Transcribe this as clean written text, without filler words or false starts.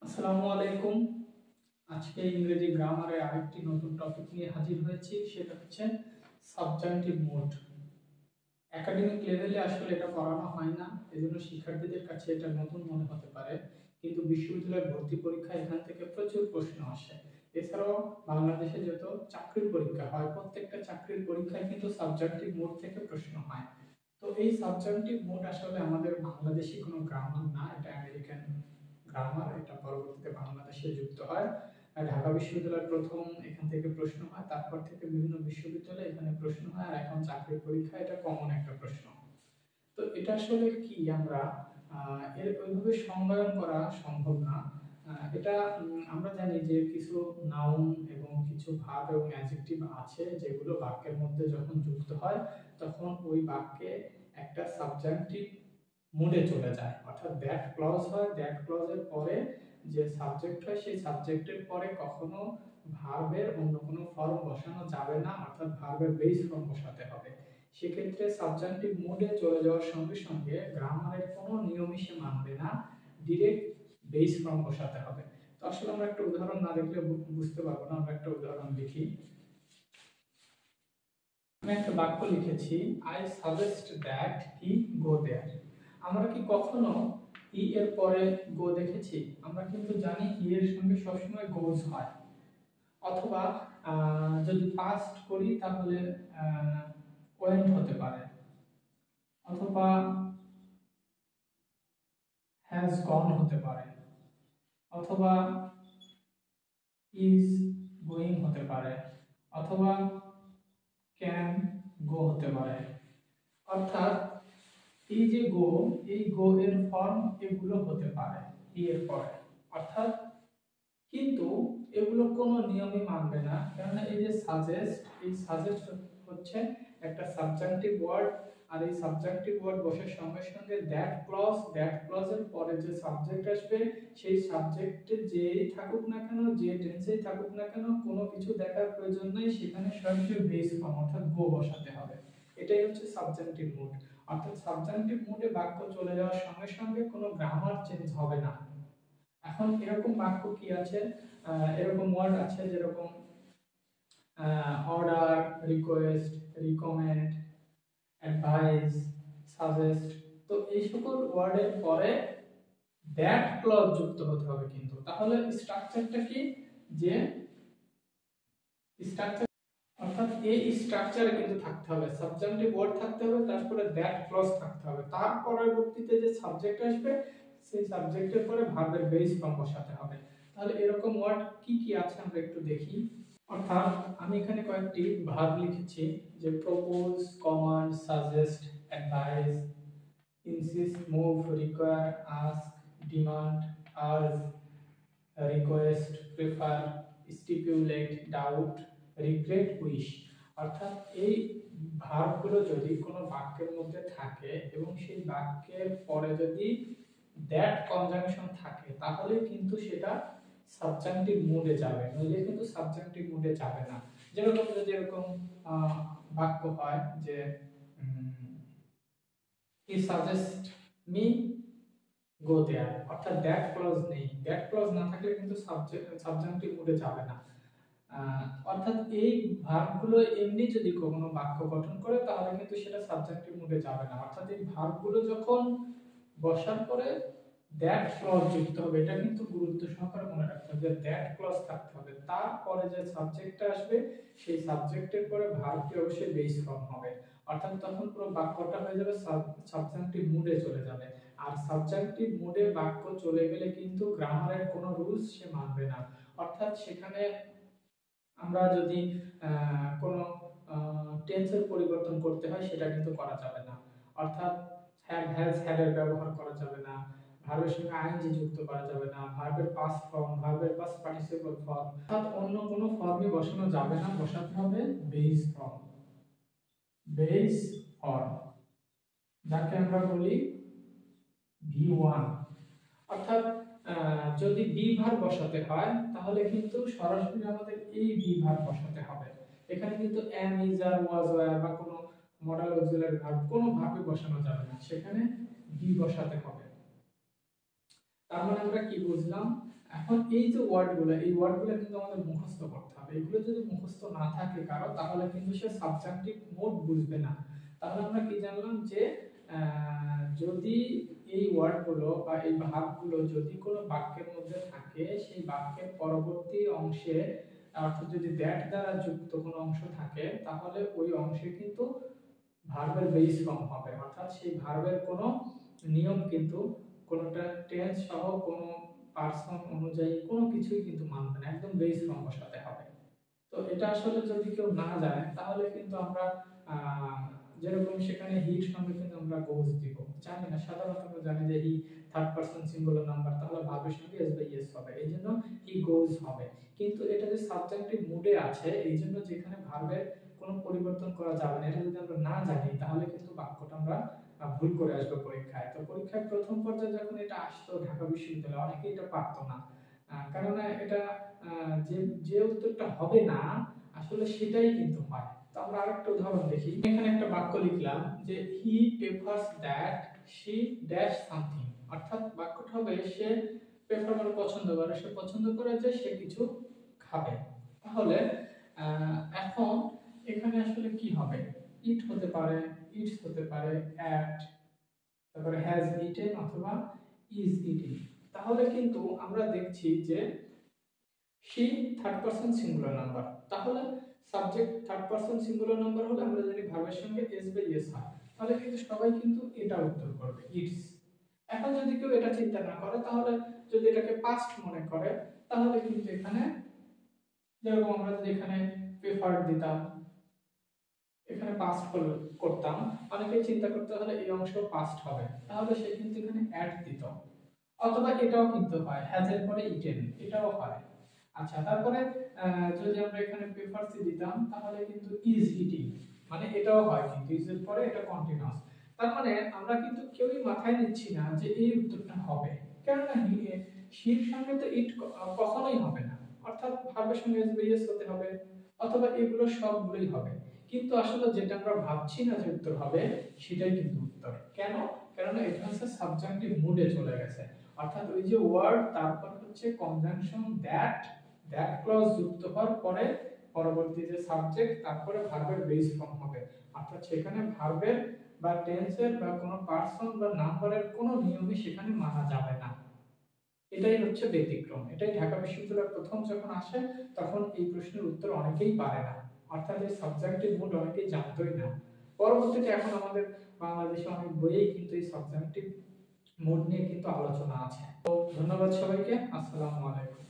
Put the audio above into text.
আসসালামু আলাইকুম। আজকে ইংরেজি গ্রামারে আরেকটি নতুন টপিক নিয়ে হাজির হয়েছি, সেটা হচ্ছে সাবজাংটিভ মোড। একাডেমিক লেভেলে আসলে এটা পড়ানো হয় না, এজন্য শিক্ষার্থীদের কাছে এটা নতুন মনে হতে পারে, কিন্তু বিশ্ববিদ্যালয়ের ভর্তি পরীক্ষা এখান থেকে প্রচুর প্রশ্ন আসে। এছাড়াও বাংলাদেশে যত চাকরির পরীক্ষা হয়, প্রত্যেকটা চাকরির পরীক্ষায় কিন্তু সাবজাংটিভ মোড থেকে প্রশ্ন হয়। তো এই সাবজাংটিভ মোড আসলে আমাদের বাংলাদেশি কোনো গ্রামার না, এটা আমেরিকান গ্রামার। এটা পরবর্তীতে বাংলাদেশে যুক্ত হয়। ঢাকা বিশ্ববিদ্যালয়ের প্রথম এখান থেকে প্রশ্ন হয়, তারপর থেকে বিভিন্ন বিশ্ববিদ্যালয়ে এখানে প্রশ্ন হয়, আর এখন চাকরির পরীক্ষা এটা কমন একটা প্রশ্ন। তো এটা আসলে কি আমরা এর ওইভাবে সংজ্ঞায়ন করা সম্ভব না। এটা আমরা জানি যে কিছু নাউন এবং কিছু ভার্ব এবং অ্যাডজেক্টিভ আছে যেগুলো বাক্যের মধ্যে যখন যুক্ত হয় তখন ওই বাক্যে একটা সাবজাংটিভ মুডে চলে যায়, অর্থাৎ দ্যাট ক্লজ হয়, দ্যাট ক্লজের পরে যে সাবজেক্ট হয় সেই সাবজেক্টের পরে কখনো ভার্বের অন্য কোনো ফর্ম বসানো যাবে না, অর্থাৎ ভার্বের বেস ফর্ম বসাতে হবে। সেক্ষেত্রে সাবজাংটিভ মুডে চলে যাওয়ার সঙ্গে সঙ্গে গ্রামারের কোনো নিয়মই সে মানবে না, ডিরেক্ট বেস ফর্ম বসাতে হবে। তো আসলে আমরা একটা উদাহরণ না দেখলে বুঝতে পারবো না, আমরা একটা উদাহরণ লিখি। আমি একটা বাক্য লিখেছি, আই সাজেস্ট দ্যাট হি গো দেয়ার। আমরা কি কখনো হি এর পরে গো দেখেছি? আমরা কিন্তু জানি হি এর সঙ্গে সবসময় গোজ হয়, অথবা যদি পাস্ট করি তাহলে ওয়েন্ট হতে পারে, অথবা হ্যাজ গন হতে পারে, অথবা ইজ গোয়িং হতে পারে, অথবা ক্যান গো হতে পারে। অর্থাৎ এই যে গো, এই গো এর ফর্ম এগুলো হতে পারে এর পরে, অর্থাৎ কিন্তু এগুলো কোনো নিয়মই মানবে না, কারণ এই যে সাজেস্ট, এই সাজেস্ট হচ্ছে একটা সাবজাংটিভ ওয়ার্ড, আর এই সাবজাংটিভ ওয়ার্ড বসার সঙ্গে সঙ্গে দ্যাট ক্লজের পরে যে সাবজেক্ট আসবে সেই সাবজেক্টে যেই থাকুক না কেন, যে টেন্সেই থাকুক না কেন, কোনো কিছু দেখার প্রয়োজন নেই, সেখানে সরাসরি বেস ফর্ম অর্থাৎ গো বসাতে হবে। এটাই হচ্ছে সাবজাংটিভ মুড। অর্থাৎ সাবজাংটিভ মুডে বাক্য চলে যাওয়ার সঙ্গে সঙ্গে কোনো গ্রামার চেঞ্জ হবে না। এখন এরকম বাক্য কি আছে, এরকম ওয়ার্ড আছে যেরকম order, request, recommend, advice, suggest. তো এই সকল ওয়ার্ডের পরে দ্যাট ক্লজ যুক্ত হতে হবে, কিন্তু তাহলে স্ট্রাকচারটা কি, যে স্ট্রাকচার অর্থাৎ এই স্ট্রাকচারে কিন্তু থাকতে হবে, সাবজেক্টিভ ওয়ার্ড থাকতে হবে, তারপরে দ্যাট ক্লজ থাকতে হবে, তার পরবর্তীতে যে সাবজেক্ট আসবে সেই সাবজেক্টের পরে ভার্বের বেস ফর্ম বসাতে হবে। তাহলে এরকম ওয়ার্ড কি কি আছে আমরা একটু দেখি। অর্থাৎ আমি এখানে কয়েকটি ভার্ব লিখেছি, যে propose, command, suggest, advice, insist, move, require, ask, demand, urge, request, prefer, stipulate, doubt, regret, wish. অর্থাৎ এই ভার্বগুলো যদি কোনো বাক্যের মধ্যে থাকে এবং সেই বাক্যের পরে যদি দ্যাট কনজাংশন থাকে তাহলে কিন্তু সেটা সাবজাংটিভ মুডে যাবে, নইলে কিন্তু সাবজাংটিভ মুডে যাবে না। যেরকম যদি এরকম বাক্য হয় যে হি সাজেস্ট মি গো দেয়ার, অর্থাৎ দ্যাট ক্লজ নেই, দ্যাট ক্লজ না থাকলে কিন্তু সাবজাংটিভ মুডে যাবে না। অর্থাৎ এই ভার্বগুলো এমনি যদি কোনো বাক্য গঠন করে তাহলে কিন্তু সেটা সাবজেক্টিভ মুডে যাবে না, অর্থাৎ এই ভার্বগুলো যখন বসার পরে দ্যাট ক্লজ যুক্ত হবে, এটা কিন্তু গুরুত্ব সহকারে মনে রাখতে হবে, দ্যাট ক্লজ থাকতে হবে, তারপরে যে সাবজেক্টটা আসবে সেই সাবজেক্টের পরে ভার্বটি অবশ্যই বেস ফর্ম হবে, অর্থাৎ তখন পুরো বাক্যটা হয়ে যাবে সাবজেক্টিভ মুডে চলে যাবে। আর সাবজেক্টিভ মুডে বাক্য চলে গেলে কিন্তু গ্রামারের কোনো রুলস সে মানবে না, অর্থাৎ সেখানে আমরা যদি কোনো টেন্সের পরিবর্তন করতে হয় সেটা কিন্তু করা যাবে না, অর্থাৎ হ্যাভ, হ্যাজ, হ্যাড এর ব্যবহার করা যাবে না, ভার্বের সঙ্গে আইএনজি যুক্ত করা যাবে না, ভার্বের পাস্ট ফর্ম, ভার্বের পাস্ট পার্টিসিপল ফর্ম, অর্থাৎ অন্য কোনো ফর্মই বসানো যাবে না, বসাতে হবে বেস ফর্ম, বেস ফর্ম, যাকে আমরা বলি V1। অর্থাৎ যদি বি ভার্ব বসাতে হয় তাহলে কিন্তু সরাসরি আমাদের এই বি ভার্ব বসাতে হবে, এখানে কিন্তু am, is, are, was, were বা কোনো মডেল অক্সিলারি ভার্ব কোনো ভার্বই বসানো যাবে না, সেখানে বি বসাতে হবে। তার মানে আমরা কি বুঝলাম, এখন এই যে ওয়ার্ডগুলো, এই ওয়ার্ডগুলো কিন্তু আমাদের মুখস্থ করতে হবে। এগুলো যদি মুখস্থ না থাকে কারো, তাহলে কিন্তু সে সাবজেক্টিভ মোড বুঝবে না। তাহলে আমরা কি জানলাম যে যদি এই ওয়ার্ডগুলো বা এই ভার্বগুলো যদি কোনো বাক্যের মধ্যে থাকে, সেই বাক্যের পরবর্তী অংশে অর্থাৎ যদি দ্যাট দ্বারা যুক্ত কোনো অংশ থাকে, তাহলে ওই অংশে কিন্তু ভার্বের বেস ফর্ম হবে। অর্থাৎ সেই ভার্বের কোনো নিয়ম কিন্তু কোনোটা টেন্স সহ কোনো পার্সন অনুযায়ী কোনো কিছুই কিন্তু মানবে না, একদম বেস ফর্ম বসাতে হবে। তো এটা আসলে যদি কেউ না জানে, তাহলে কিন্তু আমরা যেরকম সেখানে হির সঙ্গে কিন্তু আমরা গোজ দিব, জানি না, সাধারণত আমরা জানি যে he third person singular number, তাহলে ভার্বের সঙ্গে এস বাই এস হবে, এইজন্য হি গোজ হবে। কিন্তু এটা যে সাবজেক্টিভ মুডে আছে, এইজন্য যেখানে ভার্বের কোনো পরিবর্তন করা যাবে না, এটা যদি আমরা না জানি, তাহলে কিন্তু বাক্যটা আমরা ভুল করে আসবো পরীক্ষায়। তো পরীক্ষায় প্রথম পর্যায়ে যখন এটা আসতো ঢাকা বিশ্ববিদ্যালয়ে, অনেকেই এটা পারতো না, কারণ এটা যে যে উত্তরটা হবে না আসলে সেটাই কিন্তু হয়। তো আমরা আরেকটা উদাহরণ দেখি। এখানে একটা বাক্য লিখলাম যে হি প্রেফারস দ্যাট শি ড্যাশ সামথিং, অর্থাৎ বাক্যটা হবে সে প্রেফার মানে পছন্দ করে, সে পছন্দ করে যে সে কিছু খাবে। তাহলে এখন এখানে আসলে কি হবে? ইট হতে পারে, ইটস হতে পারে, অ্যাট, তারপরে হ্যাজ ইটেন অথবা ইজ ইটিং। তাহলে কিন্তু আমরা দেখছি যে she third person singular number, তাহলে subject third person singular number হলে আমরা জানি ভার্বের সঙ্গে এস বাই এস হয়, তাহলে কিন্তু সবাই কিন্তু এটা উত্তর করবে, ইটস। এখন যদি কেউ এটা চিন্তা না করে, তাহলে যদি এটাকে পাস্ট মনে করে, তাহলে কিন্তু এখানে যেরকম আমরা যদি এখানে প্রেফার দিতাম, এখানে পাস্ট করতাম, অনেকেই চিন্তা করতে হলে এই অংশ পাস্ট হবে, তাহলে সে কিন্তু এখানে অ্যাড দিত। অথবা এটাও কিন্তু হয়, হ্যাজ এর পরে ইটেন, এটাও হয়। আচ্ছা, তারপরে যদি আমরা এখানে প্রেফারসি দিতাম, তাহলে কিন্তু ইজ ইটিং, মানে এটাও হয়, কিন্তু ইজ এর পরে এটা কন্টিনিউয়াস। তার মানে আমরা কিন্তু কেউই মাথায় নিচ্ছি না যে এই উত্তরটা হবে, কেননা শির সঙ্গে তো ইট কখনোই হবে না, অর্থাৎ ভার্বের সঙ্গে এস বাই এস হতে হবে, অথবা এগুলো সবগুলোই হবে। কিন্তু আসলে যেটা আমরা ভাবছি না যে উত্তর হবে, সেটাই কিন্তু উত্তর। কেন? কারণ এটা হচ্ছে সাবজেক্টিভ মুডে চলে গেছে, অর্থাৎ ওই যে ওয়ার্ড, তারপর হচ্ছে কনজাংশন দ্যাট, দ্যাট ক্লজ যুক্ত হওয়ার পরে পরবর্তী যে সাবজেক্ট, তারপরে ভার্বের বেস ফর্ম হবে, অর্থাৎ সেখানে ভার্বের বা টেন্সের বা কোনো পারসন বা নাম্বারের কোনো নিয়মই সেখানে মানা যাবে না। এটাই হচ্ছে ব্যতিক্রম। এটাই ঢাকা বিশ্ববিদ্যালয়ের প্রথম যখন আসে, তখন এই প্রশ্নের উত্তর অনেকেই পারে না, অর্থাৎ এই সাবজেক্টিভ মুড অনেকেই জানতোই না। পরবর্তীতে এখন আমাদের বাংলাদেশে অনেক বইয়েই কিন্তু এই সাবজেক্টিভ মুড নিয়ে কিন্তু আলোচনা আছে। তো ধন্যবাদ সবাইকে, আসসালামু আলাইকুম।